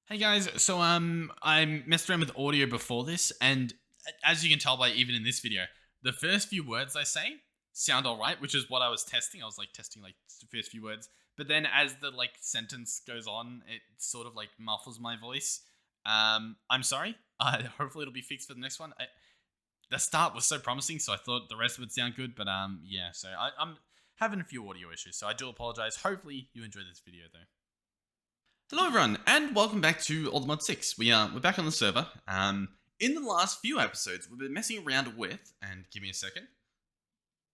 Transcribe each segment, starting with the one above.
Hey guys, so I messed around with audio before this, and as you can tell by even in this video, the first few words I say sound alright, which is what I was testing. I was like testing like the first few words, but then as the like sentence goes on, it sort of like muffles my voice. I'm sorry. Hopefully it'll be fixed for the next one. The start was so promising, so I thought the rest would sound good, but yeah. So I'm having a few audio issues, so I do apologize. Hopefully you enjoy this video though. Hello everyone, and welcome back to Allthemod 6. We're back on the server. In the last few episodes, we've been messing around with, and give me a second.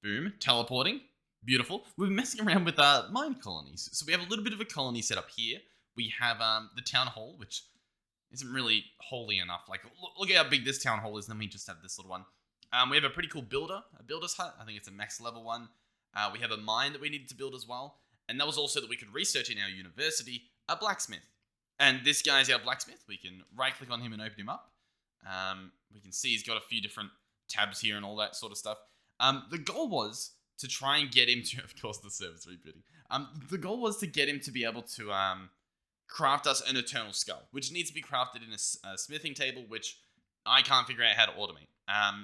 Boom, teleporting, beautiful. We've been messing around with mine colonies. So we have a little bit of a colony set up here. We have the town hall, which isn't really holy enough. Like, look at how big this town hall is. And then we just have this little one. We have a pretty cool a builder's hut. I think it's a max level one. We have a mine that we needed to build as well. And that was also that we could research in our university a blacksmith. And this guy's our blacksmith. We can right click on him and open him up. We can see he's got a few different tabs here and all that sort of stuff. The goal was to try and get him to, of course, the server's rebooting. The goal was to get him to be able to craft us an eternal skull, which needs to be crafted in a smithing table, which I can't figure out how to automate.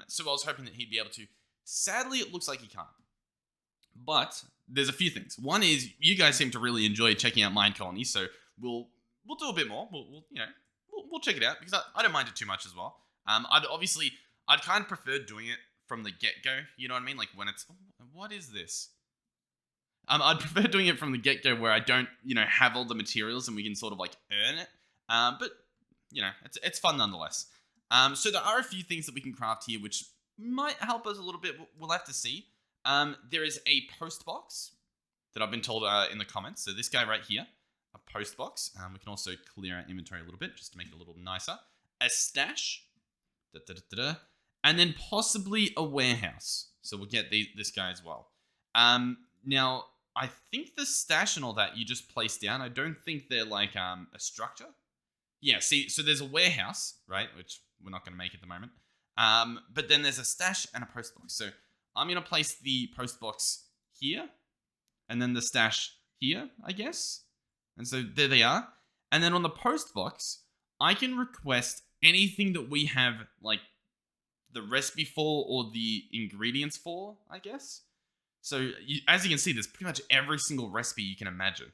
So I was hoping that he'd be able to. Sadly, it looks like he can't. But there's a few things. One is you guys seem to really enjoy checking out Minecolonies, so we'll do a bit more. We'll check it out because I don't mind it too much as well. I'd kind of prefer doing it from the get go. You know what I mean? Like when it's what is this? I'd prefer doing it from the get go where I don't have all the materials and we can sort of like earn it. But it's fun nonetheless. So there are a few things that we can craft here which might help us a little bit. We'll have to see. There is a post box that I've been told in the comments. So this guy right here, a post box. We can also clear our inventory a little bit just to make it a little nicer. A stash, and then possibly a warehouse. So we'll get this guy as well. Now, I think the stash and all that you just place down. I don't think they're like a structure. Yeah, see, so there's a warehouse, right, which we're not going to make at the moment. But then there's a stash and a post box. So I'm going to place the post box here and then the stash here, I guess. And so there they are. And then on the post box, I can request anything that we have like the recipe for or the ingredients for, I guess. So as you can see, there's pretty much every single recipe you can imagine.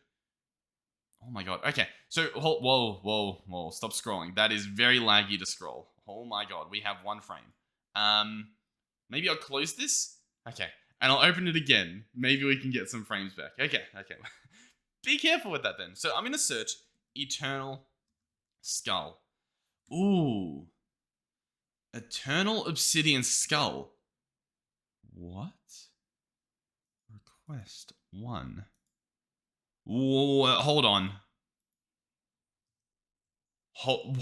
Oh my god. Okay. So, whoa. Stop scrolling. That is very laggy to scroll. Oh my god. We have one frame. Maybe I'll close this. Okay. And I'll open it again. Maybe we can get some frames back. Okay. Be careful with that then. So I'm going to search Eternal Skull. Ooh. Eternal Obsidian Skull. What? Request 1. Whoa, hold on. Whoa.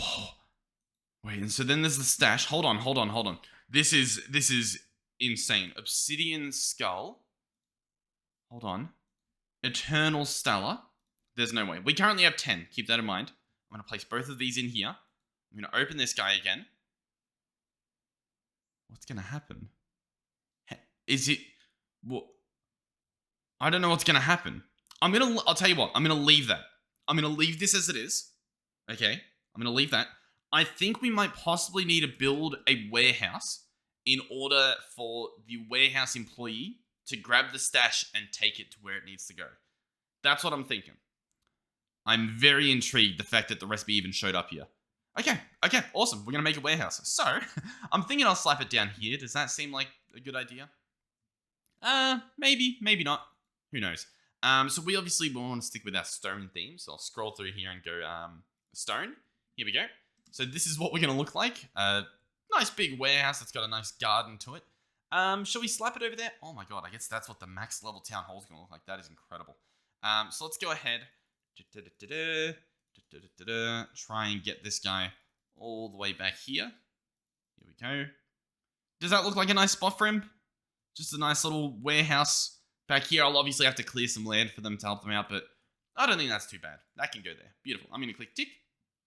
Wait, and so then there's the stash. Hold on. This is insane. Obsidian Skull. Hold on. Eternal Stellar. There's no way. We currently have 10. Keep that in mind. I'm going to place both of these in here. I'm going to open this guy again. What's going to happen? Is it... What? I don't know what's going to happen. I'll tell you what. I'm going to leave that. I'm going to leave this as it is. Okay? I'm going to leave that. I think we might possibly need to build a warehouse in order for the warehouse employee to grab the stash and take it to where it needs to go. That's what I'm thinking. I'm very intrigued the fact that the recipe even showed up here. Okay, awesome. We're going to make a warehouse. So, I'm thinking I'll slap it down here. Does that seem like a good idea? Maybe not. Who knows? So we obviously want to stick with our stone theme. So I'll scroll through here and go stone. Here we go. So this is what we're going to look like. Nice big warehouse that's got a nice garden to it. Shall we slap it over there? Oh my god, I guess that's what the max level town hall is going to look like. That is incredible. So let's go ahead. Try and get this guy all the way back here. Here we go. Does that look like a nice spot for him? Just a nice little warehouse back here. I'll obviously have to clear some land for them to help them out, but I don't think that's too bad. That can go there. Beautiful. I'm going to click tick.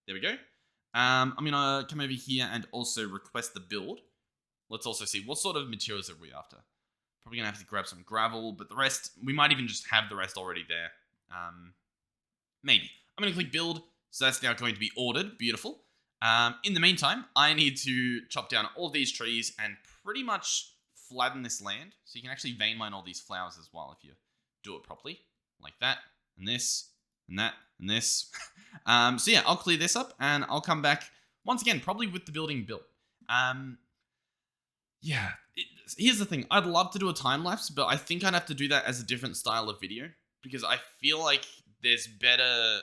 There we go. I'm going to come over here and also request the build. Let's also see what sort of materials are we after. Probably going to have to grab some gravel, but the rest, we might even just have the rest already there. Maybe. I'm going to click build, So that's now going to be ordered. Beautiful. In the meantime, I need to chop down all these trees and pretty much flatten this land. So you can actually vein mine all these flowers as well if you do it properly. Like that, and this, and that, and this. So yeah, I'll clear this up, and I'll come back once again, probably with the building built. Yeah, here's the thing. I'd love to do a time-lapse, but I think I'd have to do that as a different style of video, because I feel like there's better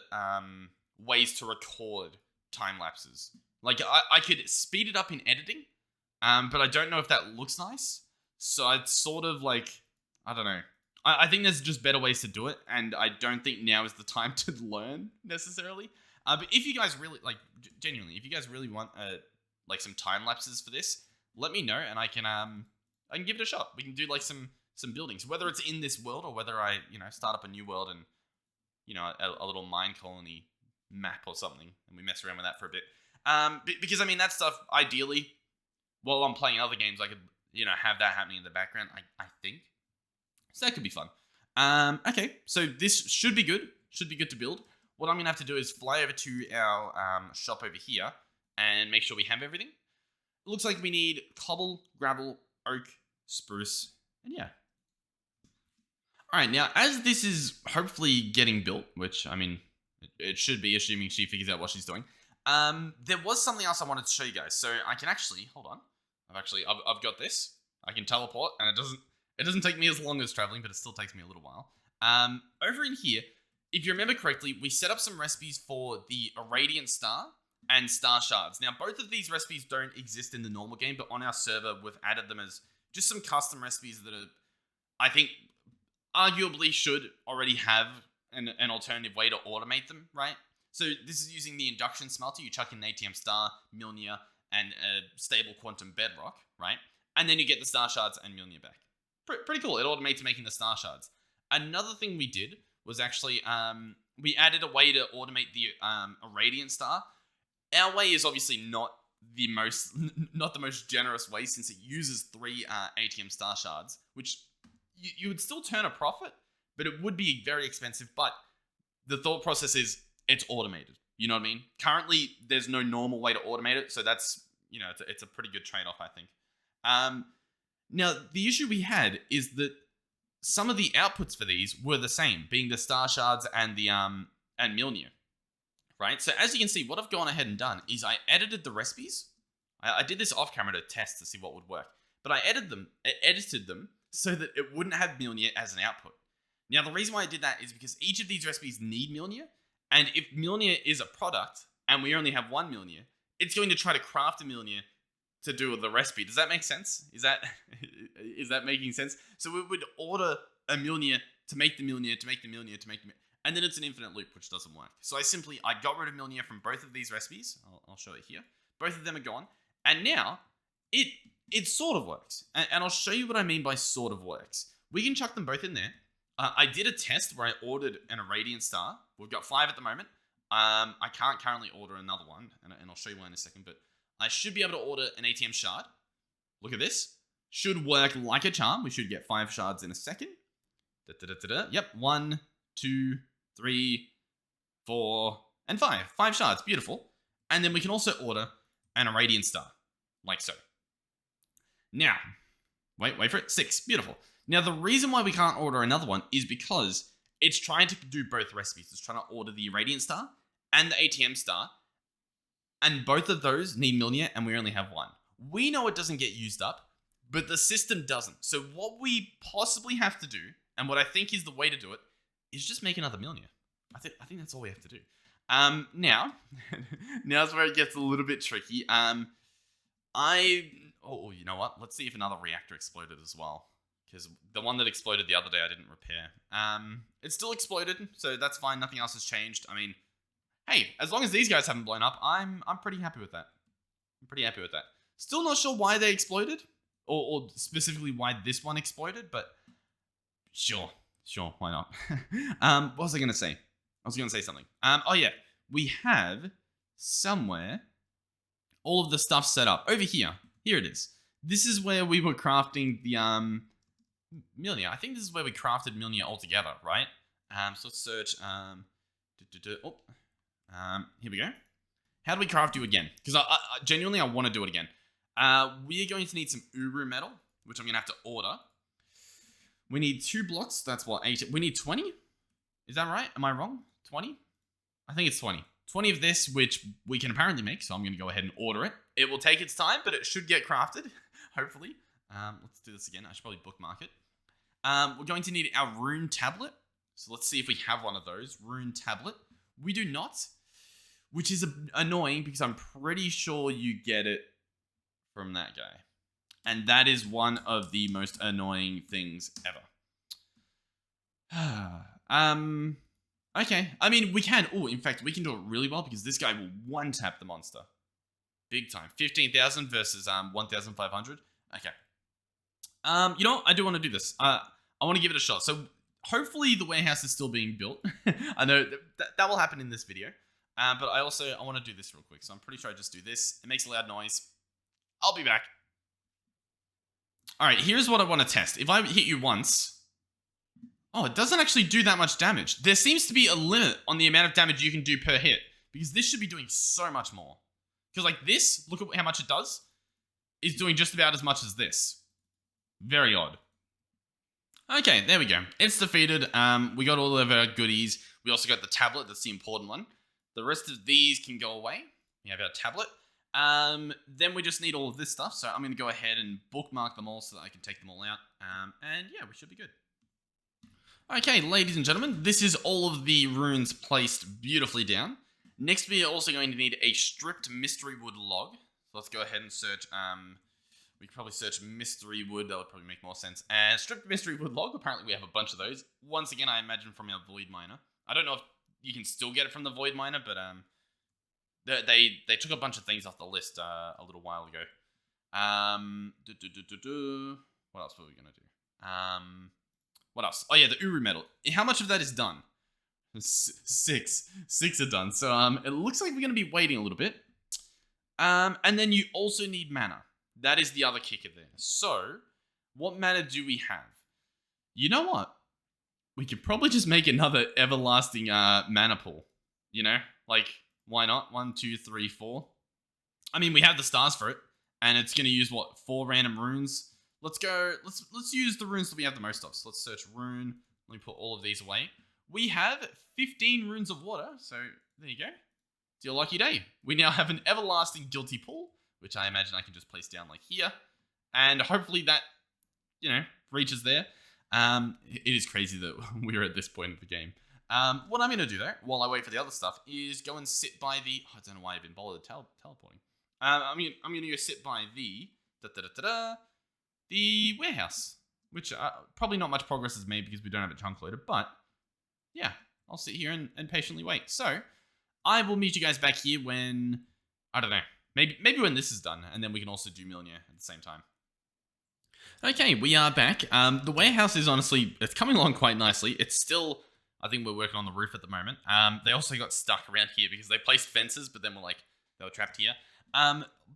ways to record time-lapses. Like, I could speed it up in editing, but I don't know if that looks nice. So I'd sort of like, I don't know. I think there's just better ways to do it, and I don't think now is the time to learn, necessarily. But if you guys really, like, genuinely, if you guys really want, like, some time-lapses for this, let me know, and I can give it a shot. We can do, like, some buildings, whether it's in this world or whether I, start up a new world and, a little mine colony map or something, and we mess around with that for a bit. Because, I mean, that stuff, ideally, while I'm playing other games, I could, have that happening in the background, I think. So that could be fun. Okay, so this should be good. Should be good to build. What I'm going to have to do is fly over to our shop over here and make sure we have everything. It looks like we need cobble, gravel, oak, spruce, and yeah. Alright, now, as this is hopefully getting built, which, I mean, it should be, assuming she figures out what she's doing, there was something else I wanted to show you guys. So I can actually, hold on. I've got this. I can teleport, and it doesn't take me as long as traveling, but it still takes me a little while. Over in here, if you remember correctly, we set up some recipes for the Irradiant Star and Star Shards. Now, both of these recipes don't exist in the normal game, but on our server, we've added them as just some custom recipes that are, I think, arguably should already have an alternative way to automate them, right? So this is using the induction smelter. You chuck in an ATM Star, Milnia, and a stable quantum bedrock, right? And then you get the Star Shards and Milnia back. Pretty cool. It automates making the Star Shards. Another thing we did was actually, we added a way to automate the Irradiant Star. Our way is obviously not the most generous way, since it uses 3 ATM Star Shards, which you would still turn a profit, but it would be very expensive. But the thought process is it's automated. You know what I mean? Currently, there's no normal way to automate it, so that's, it's a pretty good trade-off, I think. Now, the issue we had is that some of the outputs for these were the same, being the Star Shards and the and Milnia, right? So as you can see, what I've gone ahead and done is I edited the recipes. I did this off camera to test to see what would work, but I edited them so that it wouldn't have Milnia as an output. Now, the reason why I did that is because each of these recipes need Milnia, and if Milnia is a product and we only have 1 Milnia, it's going to try to craft a Milnia to do the recipe. Does that make sense? Is that making sense? So we would order a Milnia to make the Milnia, to make the Milnia, to make the Milnia, and then it's an infinite loop, which doesn't work. So I got rid of Milnia from both of these recipes. I'll show it here. Both of them are gone. And now, it sort of works. And I'll show you what I mean by sort of works. We can chuck them both in there. I did a test where I ordered an Irradiant Star. We've got 5 at the moment. I can't currently order another one, and I'll show you why in a second, but I should be able to order an ATM Shard. Look at this. Should work like a charm. We should get 5 shards in a second. Yep, 1, 2, 3, 4, and 5. 5 shards, beautiful. And then we can also order an Irradiant Star, like so. Now, wait for it, 6, beautiful. Now, the reason why we can't order another one is because it's trying to do both recipes. It's trying to order the Irradiant Star and the ATM Star, and both of those need Milnia, and we only have 1. We know it doesn't get used up, but the system doesn't. So what we possibly have to do, and what I think is the way to do it, is just make another Milnia. I think that's all we have to do. Now's where it gets a little bit tricky. You know what? Let's see if another reactor exploded as well. Because the one that exploded the other day, I didn't repair. It still exploded, so that's fine. Nothing else has changed. I mean, hey, as long as these guys haven't blown up, I'm pretty happy with that. Still not sure why they exploded, or specifically why this one exploded, but sure, why not? What was I going to say? I was going to say something. Oh yeah, we have somewhere all of the stuff set up. Over here. Here it is. This is where we were crafting the Milnia. I think this is where we crafted Milnia altogether, right? So let's search Here we go. How do we craft you again? Because I genuinely, I want to do it again. We are going to need some uru metal, which I'm going to have to order. We need 2 blocks. That's what, 8. We need 20? Is that right? Am I wrong? 20? I think it's 20. 20 of this, which we can apparently make, so I'm going to go ahead and order it. It will take its time, but it should get crafted, hopefully. Let's do this again. I should probably bookmark it. We're going to need our rune tablet. So let's see if we have one of those. Rune tablet. We do not, which is annoying because I'm pretty sure you get it from that guy. And that is one of the most annoying things ever. Okay. I mean, we can. Oh, in fact, we can do it really well because this guy will one-tap the monster. Big time. 15,000 versus 1,500. Okay. You know what? I do want to do this. I want to give it a shot. So hopefully the warehouse is still being built. I know that will happen in this video. But I want to do this real quick. So I'm pretty sure I just do this. It makes a loud noise. I'll be back. All right, here's what I want to test. If I hit you once... Oh, it doesn't actually do that much damage. There seems to be a limit on the amount of damage you can do per hit. Because this should be doing so much more. Because like this, look at how much it does. Is doing just about as much as this. Very odd. Okay, there we go. It's defeated. We got all of our goodies. We also got the tablet. That's the important one. The rest of these can go away. We have our tablet. Then we just need all of this stuff. So I'm going to go ahead and bookmark them all so that I can take them all out. And yeah, we should be good. Okay, ladies and gentlemen, this is all of the runes placed beautifully down. Next, we are also going to need a stripped mystery wood log. So let's go ahead and search, we could probably search mystery wood. That would probably make more sense. And stripped mystery wood log, apparently we have a bunch of those. Once again, I imagine from our void miner. I don't know if you can still get it from the void miner, but they took a bunch of things off the list a little while ago. What else were we going to do? What else? Oh yeah, the uru metal. How much of that is done? 6. 6 are done. So it looks like we're going to be waiting a little bit. And then you also need mana. That is the other kicker there. So, what mana do we have? You know what? We could probably just make another everlasting mana pool. You know? Like, why not? 1, 2, 3, 4. I mean, we have the stars for it. And it's going to use, what, 4 random runes? Let's go, let's use the runes that we have the most of. So let's search rune. Let me put all of these away. We have 15 runes of water. So there you go. It's your lucky day. We now have an everlasting guilty pool, which I imagine I can just place down like here. And hopefully that, you know, reaches there. It is crazy that we're at this point of the game. What I'm going to do though, while I wait for the other stuff, is go and sit by the, I don't know why I've been bothered teleporting. I'm going to go sit by the, the warehouse, which probably not much progress is made because we don't have a chunk loader, but yeah, I'll sit here and patiently wait. So I will meet you guys back here when, I don't know, maybe when this is done, and then we can also do Millionaire at the same time. Okay, we are back. The warehouse is honestly, it's coming along quite nicely. It's still, I think we're working on the roof at the moment. They also got stuck around here because they placed fences, but then they were trapped here.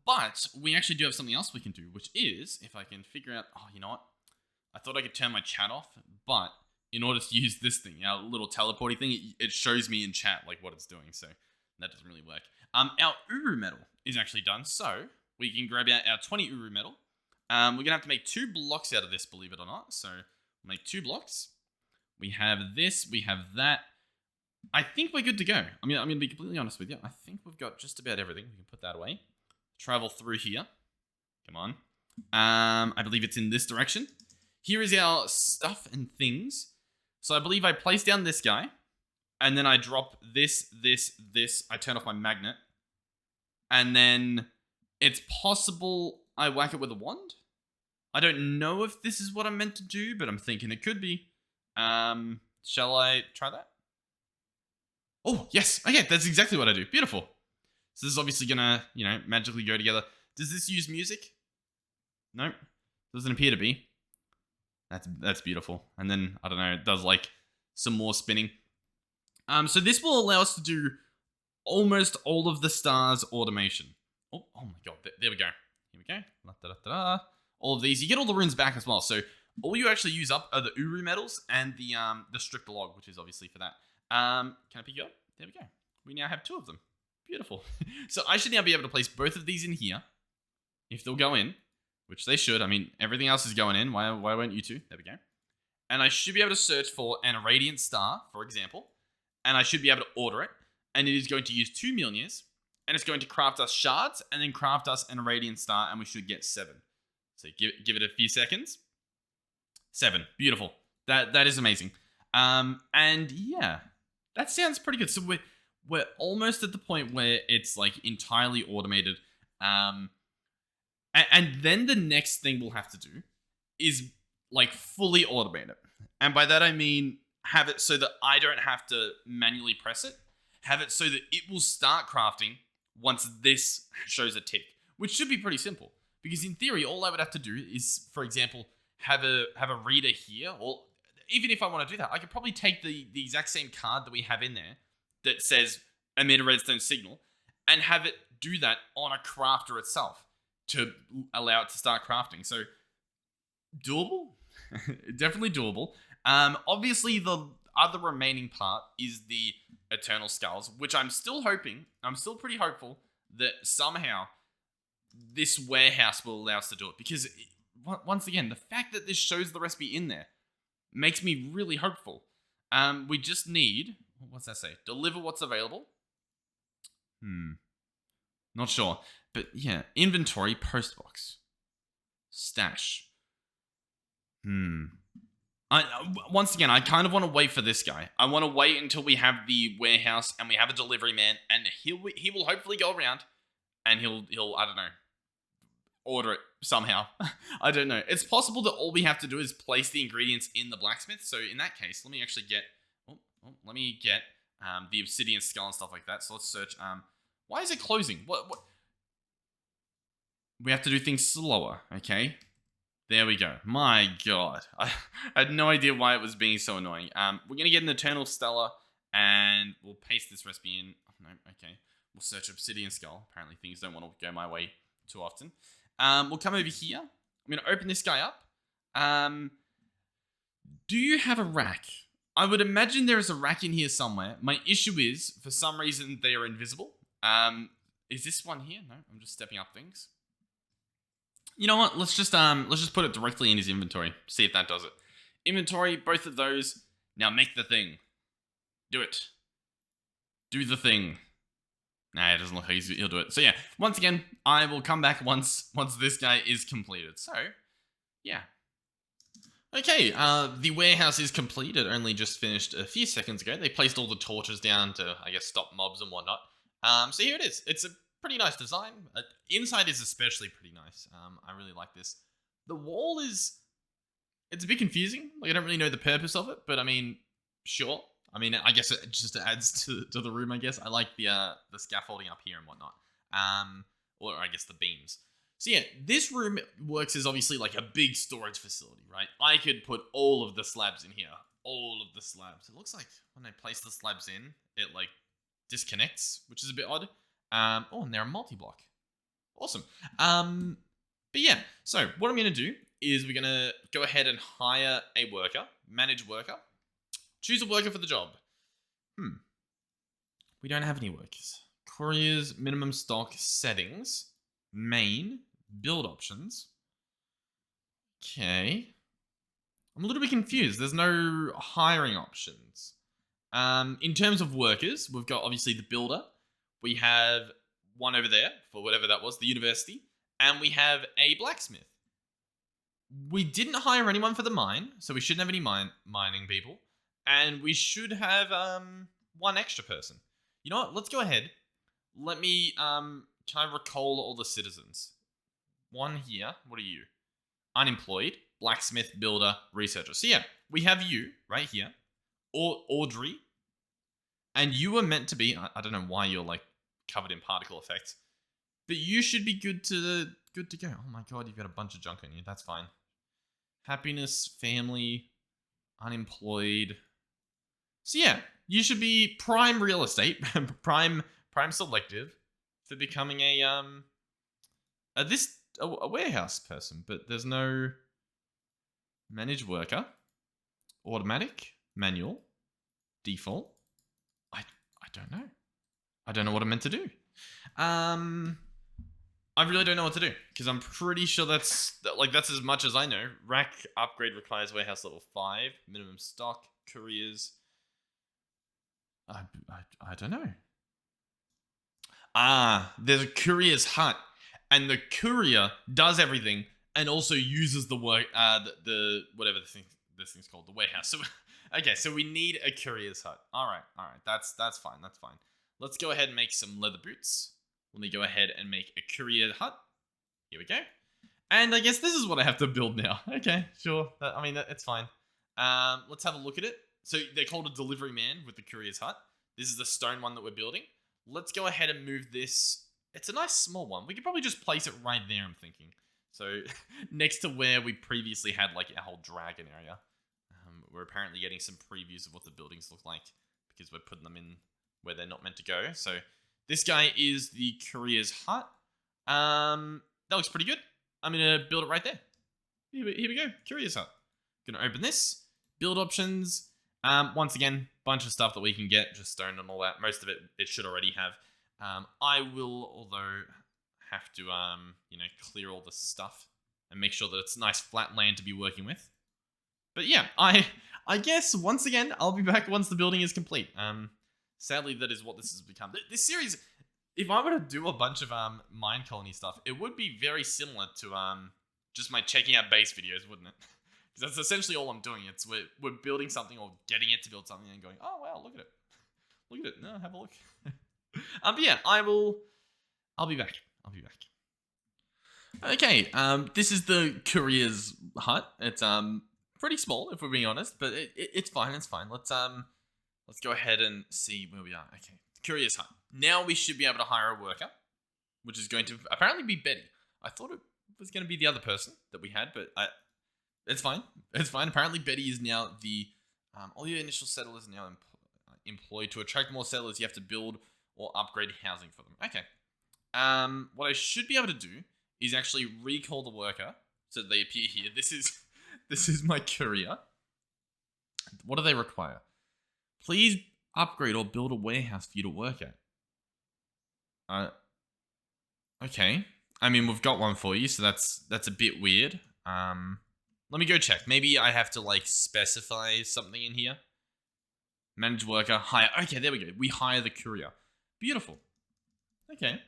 But we actually do have something else we can do, which is, if I can figure out, oh, you know what? I thought I could turn my chat off, but in order to use this thing, our little teleporting thing, it shows me in chat, like, what it's doing, so that doesn't really work. Our uru metal is actually done, so we can grab out our 20 uru metal. We're going to have to make 2 blocks out of this, believe it or not, so we'll make 2 blocks. We have this, we have that. I think we're good to go. I mean, I'm going to be completely honest with you. I think we've got just about everything. We can put that away. Travel through here. Come on. I believe it's in this direction. Here is our stuff and things. So I believe I place down this guy. And then I drop this. I turn off my magnet. And then it's possible I whack it with a wand. I don't know if this is what I'm meant to do, but I'm thinking it could be. Shall I try that? Oh, yes. Okay, that's exactly what I do. Beautiful. So this is obviously going to, you know, magically go together. Does this use music? Nope. Doesn't appear to be. That's beautiful. And then, I don't know, it does, like, some more spinning. So this will allow us to do almost all of the stars automation. Oh my god. There we go. Here we go. Da-da-da-da. All of these. You get all the runes back as well. So all you actually use up are the uru metals and the stripped log, which is obviously for that. Can I pick you up? There we go. we now have 2 of them. Beautiful. So I should now be able to place both of these in here, if they'll go in, which they should. I mean, everything else is going in. Why won't you two? There we go. And I should be able to search for an irradiant star, for example, and I should be able to order it, and it is going to use 2 Mjolnirs, and it's going to craft us shards, and then craft us an irradiant star, and we should get 7. So give it a few seconds. 7. Beautiful. That is amazing. And yeah, that sounds pretty good. So we're almost at the point where it's like entirely automated. And then the next thing we'll have to do is like fully automate it. And by that I mean have it so that I don't have to manually press it. Have it so that it will start crafting once this shows a tick, which should be pretty simple. Because in theory, all I would have to do is, for example, have a reader here, or even if I want to do that, I could probably take the exact same card that we have in there that says emit a redstone signal and have it do that on a crafter itself to allow it to start crafting. So doable, definitely doable. Obviously the other remaining part is the eternal skulls, which I'm still pretty hopeful that somehow this warehouse will allow us to do it, because once again, the fact that this shows the recipe in there makes me really hopeful. We just need, what's that say? Deliver what's available. Not sure, but yeah, inventory, postbox, stash. Once again, I kind of want to wait for this guy. I want to wait until we have the warehouse and we have a delivery man, and he will hopefully go around and he'll I don't know, order it somehow. I don't know. It's possible that all we have to do is place the ingredients in the blacksmith. So in that case, let me actually get the obsidian skull and stuff like that. So let's search. Why is it closing? What? We have to do things slower. Okay. There we go. My God. I had no idea why it was being so annoying. We're going to get an Eternal Stellar, and we'll paste this recipe in. Oh, no, okay. We'll search Obsidian Skull. Apparently things don't want to go my way too often. We'll come over here. I'm going to open this guy up. Do you have a rack? I would imagine there is a rack in here somewhere. My issue is, for some reason, they are invisible. Is this one here? No, I'm just stepping up things. You know what? Let's just put it directly in his inventory. See if that does it. Inventory, both of those. Now make the thing. Do it. Do the thing. Nah, it doesn't look like he'll do it. So yeah, once again, I will come back once this guy is completed. So, yeah. Okay, the warehouse is complete. It only just finished a few seconds ago. They placed all the torches down to, I guess, stop mobs and whatnot. So here it is. It's a pretty nice design. Inside is especially pretty nice. I really like this. The wall it's a bit confusing. Like, I don't really know the purpose of it, but I mean, sure. I mean, I guess it just adds to the room, I guess. I like the scaffolding up here and whatnot. Or I guess the beams. So yeah, this room works as obviously like a big storage facility, right? I could put all of the slabs in here. All of the slabs. It looks like when I place the slabs in, it like disconnects, which is a bit odd. Oh, and they're a multi-block. Awesome. But yeah, so what I'm going to do is we're going to go ahead and hire a worker, manage worker, choose a worker for the job. We don't have any workers. Courier's minimum stock settings, main, build options. Okay. I'm a little bit confused. There's no hiring options. In terms of workers, we've got obviously the builder. We have one over there for whatever that was, the university. And we have a blacksmith. We didn't hire anyone for the mine, so we shouldn't have any mining people. And we should have one extra person. You know what? Let's go ahead. Let me, can I recall all the citizens? One here. What are you? Unemployed, blacksmith, builder, researcher. So yeah, we have you right here. Or Audrey. And you were meant to be, I don't know why you're like covered in particle effects, but you should be good to go. Oh my God, you've got a bunch of junk on you. That's fine. Happiness, family, unemployed. So yeah, you should be prime real estate, prime selective for becoming a warehouse person. But there's no manage worker, automatic, manual, default. I don't know. I don't know what I'm meant to do. I really don't know what to do because I'm pretty sure that's as much as I know. Rack upgrade requires warehouse level 5, minimum stock, couriers. I don't know. There's a courier's hut, and the courier does everything and also uses the work the whatever this thing's called, the warehouse. So okay, so we need a courier's hut. All right, that's fine. Let's go ahead and make some leather boots. Let me go ahead and make a courier hut. Here we go. And I guess this is what I have to build now. Okay, sure. It's fine. Let's have a look at it. So they're called a delivery man with the courier's hut. This is the stone one that we're building. Let's go ahead and move this. It's a nice small one. We could probably just place it right there, I'm thinking. So next to where we previously had like our whole dragon area. We're apparently getting some previews of what the buildings look like because we're putting them in where they're not meant to go. So this guy is the courier's hut. That looks pretty good. I'm going to build it right there. Here we go. Courier's hut. Going to open this. Build options. Once again, bunch of stuff that we can get. Just stone and all that. Most of it should already have. I will, although, have to, clear all the stuff and make sure that it's nice flat land to be working with. But yeah, I guess, once again, I'll be back once the building is complete. Sadly, that is what this has become. This series, if I were to do a bunch of Minecolony stuff, it would be very similar to just my checking out base videos, wouldn't it? Because that's essentially all I'm doing. It's we're building something or getting it to build something and going, oh wow, look at it. Look at it. No, have a look. But yeah, I'll be back. Okay, this is the courier's hut. It's pretty small, if we're being honest, but it's fine. Let's go ahead and see where we are. Okay, courier's hut. Now we should be able to hire a worker, which is going to apparently be Betty. I thought it was going to be the other person that we had, but it's fine. It's fine. Apparently Betty is now the all your initial settlers are now employed. To attract more settlers, you have to build or upgrade housing for them. Okay. What I should be able to do is actually recall the worker so that they appear here. This is my courier. What do they require? Please upgrade or build a warehouse for you to work at. Okay. I mean, we've got one for you, so that's a bit weird. Let me go check. Maybe I have to like specify something in here. Manage worker, hire. Okay, there we go. We hire the courier. Beautiful. Okay.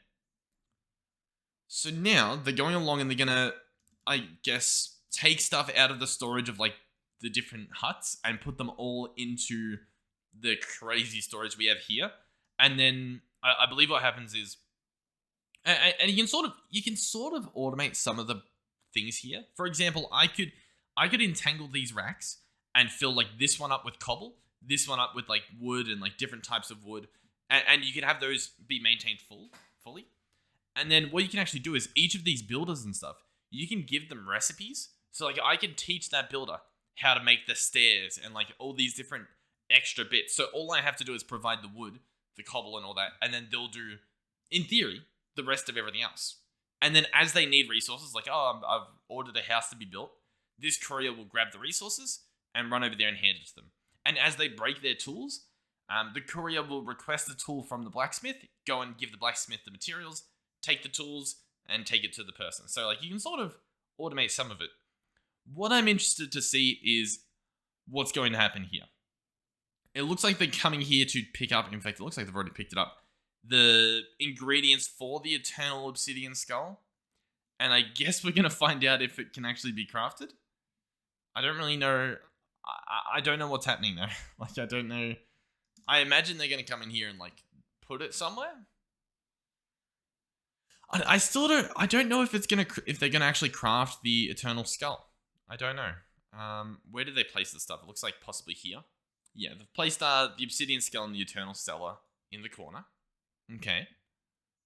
So now they're going along and they're gonna, I guess, take stuff out of the storage of like the different huts and put them all into the crazy storage we have here. And then I believe what happens is, and you can sort of automate some of the things here. For example, I could entangle these racks and fill like this one up with cobble, this one up with like wood and like different types of wood, and you can have those be maintained fully. And then what you can actually do is each of these builders and stuff, you can give them recipes. So like I can teach that builder how to make the stairs and like all these different extra bits. So all I have to do is provide the wood, the cobble and all that, and then they'll do, in theory, the rest of everything else. And then as they need resources, like, oh, I've ordered a house to be built, this courier will grab the resources and run over there and hand it to them. And as they break their tools, the courier will request a tool from the blacksmith, go and give the blacksmith the materials, take the tools, and take it to the person. So like you can sort of automate some of it. What I'm interested to see is what's going to happen here. It looks like they're coming here to pick up, in fact, it looks like they've already picked it up, the ingredients for the Eternal Obsidian Skull. And I guess we're going to find out if it can actually be crafted. I don't really know. I don't know what's happening though. Like, I don't know. I imagine they're going to come in here and like put it somewhere. I don't know if they're going to actually craft the Eternal Skull. I don't know. Where did they place the stuff? It looks like possibly here. Yeah, they've placed the Obsidian Skull and the Eternal Stellar in the corner. Okay.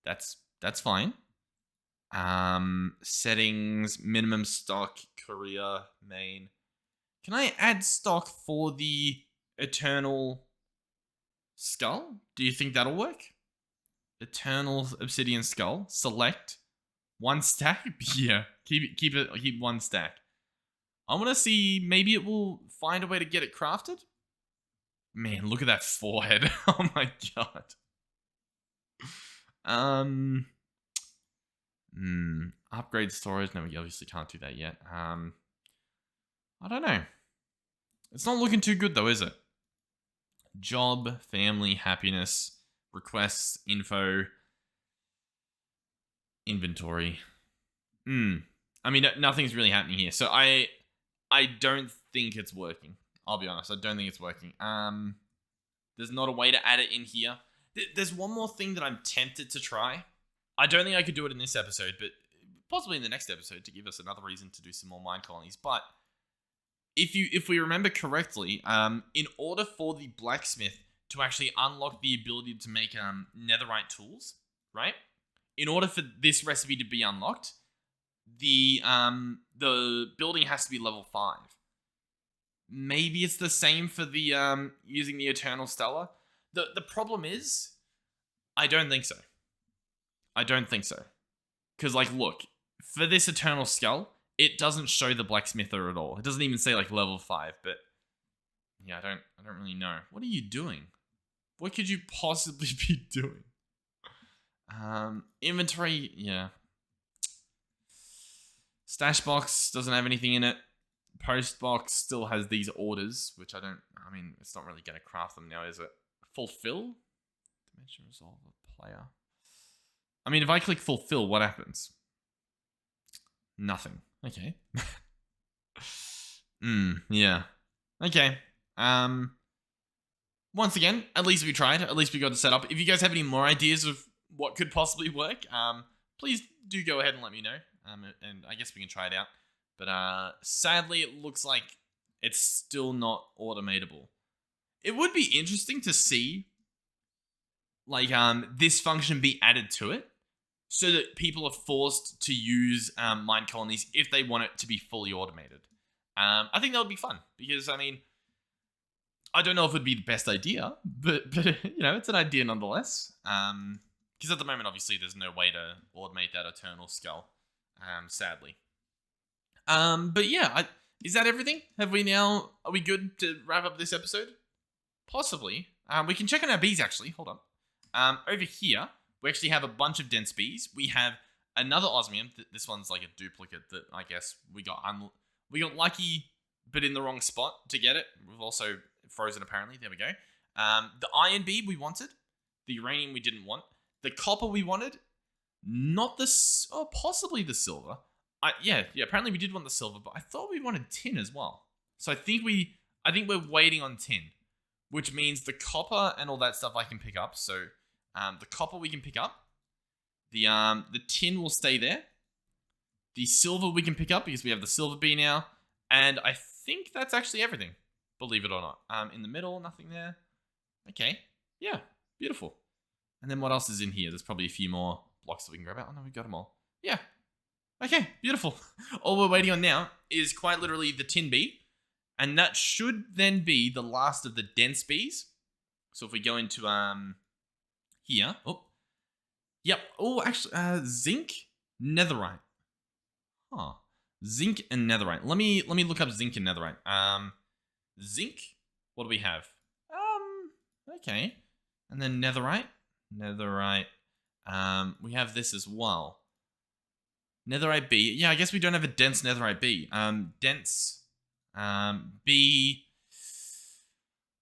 That's fine. Settings, minimum stock, Courier, main. Can I add stock for the Eternal Skull? Do you think that'll work? Eternal Obsidian Skull. Select. 1 stack? Yeah. Keep 1 stack. I want to see, maybe it will find a way to get it crafted. Man, look at that forehead. Oh my god. Upgrade storage. No, we obviously can't do that yet. I don't know. It's not looking too good though, is it? Job, family, happiness, requests, info, inventory. I mean, nothing's really happening here. So I don't think it's working. I'll be honest. I don't think it's working. There's not a way to add it in here. There's one more thing that I'm tempted to try. I don't think I could do it in this episode, but possibly in the next episode to give us another reason to do some more Minecolonies. But if we remember correctly, in order for the blacksmith to actually unlock the ability to make netherite tools, right? In order for this recipe to be unlocked, the building has to be level 5. Maybe it's the same for the using the Eternal Stellar. The problem is, I don't think so. I don't think so. Because, like, look, for this Eternal Skull, it doesn't show the blacksmither at all. It doesn't even say, like, level 5, but yeah, I don't really know. What are you doing? What could you possibly be doing? Inventory, yeah. Stash box doesn't have anything in it. Post box still has these orders, which I mean, it's not really going to craft them now, is it? Fulfill? Dimension resolve a player. I mean, if I click fulfill, what happens? Nothing. Okay. Yeah. Okay. Once again, at least we tried. At least we got it set up. If you guys have any more ideas of what could possibly work, please do go ahead and let me know. And I guess we can try it out. But sadly, it looks like it's still not automatable. It would be interesting to see, like, this function be added to it, so that people are forced to use Minecolonies if they want it to be fully automated. I think that would be fun, because, I mean, I don't know if it would be the best idea, but you know, it's an idea nonetheless. Because at the moment, obviously, there's no way to automate that Eternal Skull, sadly. But yeah, is that everything? Are we good to wrap up this episode? Possibly. We can check on our bees, actually. Hold on. Over here, we actually have a bunch of dense bees. We have another osmium. This one's like a duplicate that I guess we got lucky, but in the wrong spot to get it. We've also frozen, apparently. There we go. The iron bee we wanted. The uranium we didn't want. The copper we wanted. Not the... Oh, possibly the silver. Yeah, apparently we did want the silver, but I thought we wanted tin as well. So I think we're waiting on tin, which means the copper and all that stuff I can pick up. So the copper we can pick up. The tin will stay there. The silver we can pick up because we have the silver bee now. And I think that's actually everything, believe it or not. In the middle, nothing there. Okay, yeah, beautiful. And then what else is in here? There's probably a few more blocks that we can grab out. Oh no, we got them all. Yeah. Okay, beautiful. All we're waiting on now is quite literally the tin bee. And that should then be the last of the dense bees. So if we go into here. Oh. Yep. Oh, actually, zinc, netherite. Huh. Zinc and netherite. Let me look up zinc and netherite. Zinc. What do we have? Okay. And then netherite. Netherite. We have this as well. Netherite B. Yeah, I guess we don't have a dense netherite B. Dense B.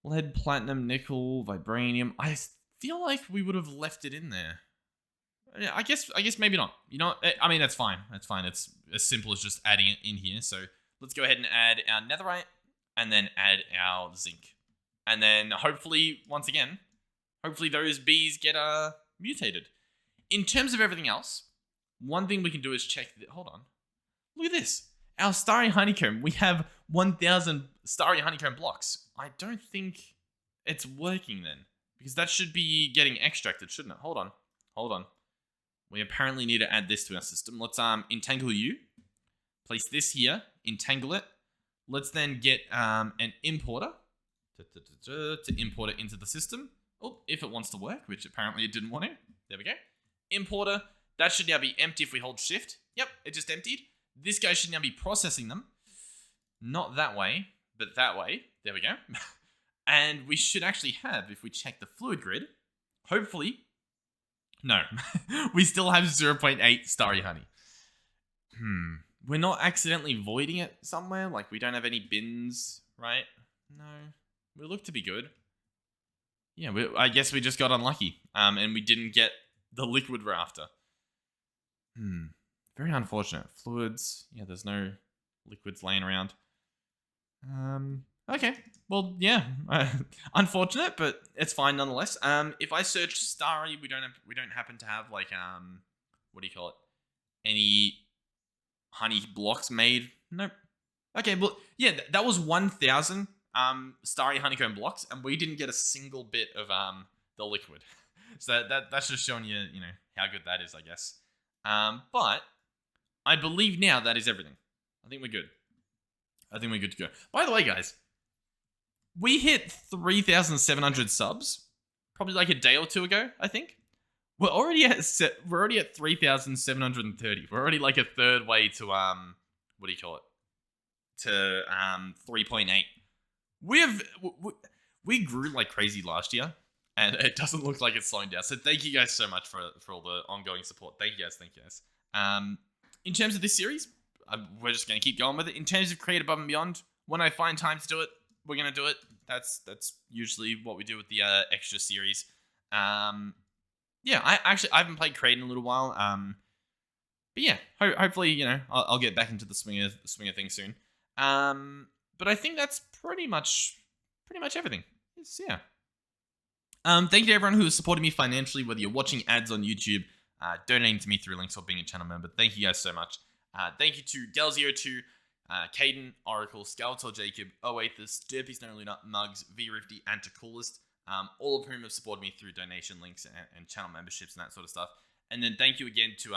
Lead, platinum, nickel, vibranium. I feel like we would have left it in there. Yeah, I guess maybe not. You know, I mean, that's fine. That's fine. It's as simple as just adding it in here. So let's go ahead and add our netherite and then add our zinc. And then hopefully, once again, hopefully those bees get mutated. In terms of everything else, one thing we can do is check... Hold on. Look at this. Our starry honeycomb. We have 1,000 starry honeycomb blocks. I don't think it's working then, because that should be getting extracted, shouldn't it? Hold on. We apparently need to add this to our system. Let's entangle you. Place this here. Entangle it. Let's then get an importer to import it into the system. Oh, if it wants to work, which apparently it didn't want to. There we go. Importer. That should now be empty if we hold shift. Yep, it just emptied. This guy should now be processing them. Not that way, but that way. There we go. And we should actually have, if we check the fluid grid, hopefully No. We still have 0.8 starry honey. We're not accidentally voiding it somewhere? Like, we don't have any bins, right? No. We look to be good. Yeah, I guess we just got unlucky. And we didn't get the liquid we're after. Very unfortunate. Fluids. Yeah, there's no liquids laying around. Okay. Well, yeah. Unfortunate, but it's fine nonetheless. If I search starry, we don't happen to have like what do you call it? Any honey blocks made? Nope. Okay, well, yeah, that was 1,000 starry honeycomb blocks, and we didn't get a single bit of the liquid. So that's just showing you, how good that is, I guess. But I believe now that is everything. I think we're good. I think we're good to go. By the way, guys, we hit 3,700 subs probably like a day or two ago, I think. We're already at 3,730. We're already like a third way to what do you call it? To 3.8. We grew like crazy last year, and it doesn't look like it's slowing down. So thank you guys so much for all the ongoing support. Thank you guys. In terms of this series, we're just going to keep going with it. In terms of Create Above and Beyond, when I find time to do it, we're going to do it. That's usually what we do with the extra series. Yeah, I haven't played Create in a little while. But yeah, hopefully, I'll get back into the swing of things soon. But I think that's pretty much everything. Yeah. Thank you to everyone who has supported me financially, whether you're watching ads on YouTube, donating to me through links, or being a channel member. Thank you guys so much. Thank you to Gal02, Caden, Oracle, Skeletor, Jacob, Oathus, Derpy's No Luna, Mugs, Vrifty, and to Coolest, all of whom have supported me through donation links and channel memberships and that sort of stuff. And then thank you again to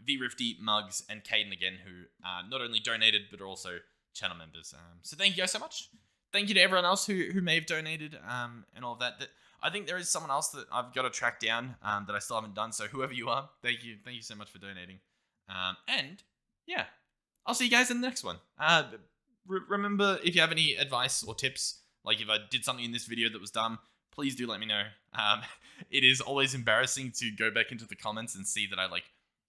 Vrifty, Mugs, and Caden again, who not only donated, but are also channel members. So thank you guys so much. Thank you to everyone else who may have donated and all of that. I think there is someone else that I've got to track down that I still haven't done. So whoever you are, thank you so much for donating. And yeah, I'll see you guys in the next one. Remember, if you have any advice or tips, like if I did something in this video that was dumb, please do let me know. It is always embarrassing to go back into the comments and see that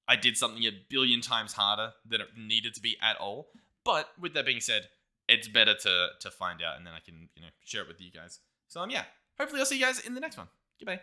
I did something a billion times harder than it needed to be at all. But with that being said, it's better to find out, and then I can share it with you guys. So yeah, hopefully I'll see you guys in the next one. Goodbye.